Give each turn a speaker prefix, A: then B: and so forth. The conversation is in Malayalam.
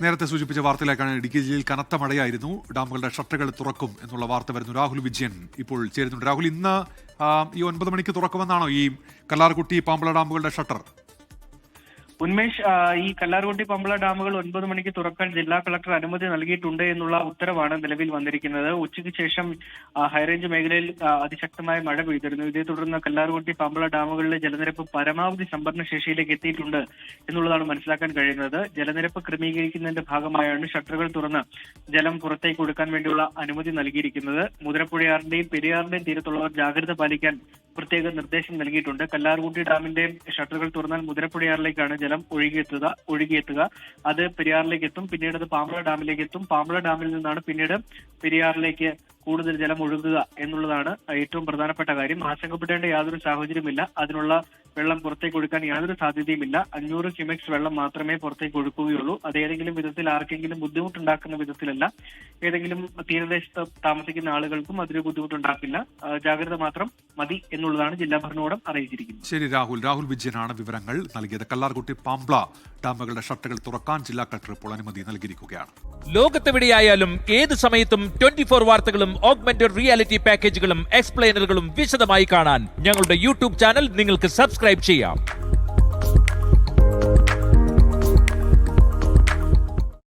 A: നേരത്തെ സൂചിപ്പിച്ച വാർത്തയിലേക്കാണ്. ഇടുക്കി ജില്ലയിൽ കനത്ത മഴയായിരുന്നു. ഡാമുകളുടെ ഷട്ടറുകൾ തുറക്കും എന്നുള്ള വാർത്ത വരുന്നു. രാഹുൽ വിജയൻ ഇപ്പോൾ ചേരുന്നുണ്ട്. രാഹുൽ, ഇന്ന് ഈ 9 മണിക്ക് തുറക്കുമെന്നാണോ ഈ കല്ലാർകുട്ടി പാമ്പള ഡാമുകളുടെ ഷട്ടർ?
B: ഉന്മേഷ്, ഈ കല്ലാർകുട്ടി പമ്പള ഡാമുകൾ 9 മണിക്ക് തുറക്കാൻ ജില്ലാ കളക്ടർ അനുമതി നൽകിയിട്ടുണ്ട് എന്നുള്ള ഉത്തരവാണ് നിലവിൽ വന്നിരിക്കുന്നത്. ഉച്ചയ്ക്ക് ശേഷം ഹൈറേഞ്ച് മേഖലയിൽ അതിശക്തമായ മഴ പെയ്തിരുന്നു. ഇതേ തുടർന്ന് കല്ലാർകുട്ടി പമ്പള ഡാമുകളിലെ ജലനിരപ്പ് പരമാവധി സംഭരണ ശേഷിയിലേക്ക് എത്തിയിട്ടുണ്ട് എന്നുള്ളതാണ് മനസ്സിലാക്കാൻ കഴിയുന്നത്. ജലനിരപ്പ് ക്രമീകരിക്കുന്നതിന്റെ ഭാഗമായാണ് ഷട്ടറുകൾ തുറന്ന് ജലം പുറത്തേക്ക് കൊടുക്കാൻ വേണ്ടിയുള്ള അനുമതി നൽകിയിരിക്കുന്നത്. മുതിരപ്പുഴയാറിന്റെയും പെരിയാറിന്റെയും തീരത്തുള്ളവർ ജാഗ്രത പാലിക്കാൻ പ്രത്യേക നിർദ്ദേശം നൽകിയിട്ടുണ്ട്. കല്ലാർകുട്ടി ഡാമിന്റെ ഷട്ടറുകൾ തുറന്നാൽ മുതിരപ്പുഴയാറിലേക്കാണ് ജലം ഒഴുകിയെത്തുക. അത് പെരിയാറിലേക്ക് എത്തും. പിന്നീട് അത് പാമ്പള ഡാമിലേക്ക് എത്തും. പാമ്പള ഡാമിൽ നിന്നാണ് പിന്നീട് പെരിയാറിലേക്ക് കൂടുതൽ ജലം ഒഴുകുക എന്നുള്ളതാണ് ഏറ്റവും പ്രധാനപ്പെട്ട കാര്യം. ആശങ്കപ്പെടേണ്ട യാതൊരു സാഹചര്യമില്ല. അതിനുള്ള വെള്ളം പുറത്തേക്ക് ഒഴുക്കാൻ യാതൊരു സാധ്യതയുമില്ല. 500 ക്യുമെക്സ് വെള്ളം മാത്രമേ പുറത്തേക്ക് ഒഴുക്കുകയുള്ളൂ. അത് ഏതെങ്കിലും വിധത്തിൽ ആർക്കെങ്കിലും ബുദ്ധിമുട്ടുണ്ടാക്കുന്ന വിധത്തിലല്ല. ഏതെങ്കിലും തീരദേശത്ത് താമസിക്കുന്ന ആളുകൾക്കും അതൊരു ബുദ്ധിമുട്ടുണ്ടാക്കില്ല. ജാഗ്രത മാത്രം മതി എന്നുള്ളതാണ് ജില്ലാ ഭരണകൂടം അറിയിച്ചിരിക്കുന്നത്.
A: ശരി രാഹുൽ വിജയനാണ് വിവരങ്ങൾ നൽകിയത്. കല്ലാർകുട്ടി പാമ്പള ഡാമുകളുടെ ഷട്ടറുകൾ തുറക്കാൻ ജില്ലാ കളക്ടർ ഇപ്പോൾ അനുമതി നൽകിയിരിക്കുകയാണ്.
C: ലോകത്തെവിടെയായാലും ഏത് സമയത്തും 24 വാർത്തകളും ഓഗ്മെന്റഡ് റിയാലിറ്റി പാക്കേജുകളും എക്സ്പ്ലെയിനറുകളും വിശദമായി കാണാൻ ഞങ്ങളുടെ യൂട്യൂബ് ചാനൽ നിങ്ങൾക്ക് സബ്സ്ക്രൈബ് ചെയ്യാം.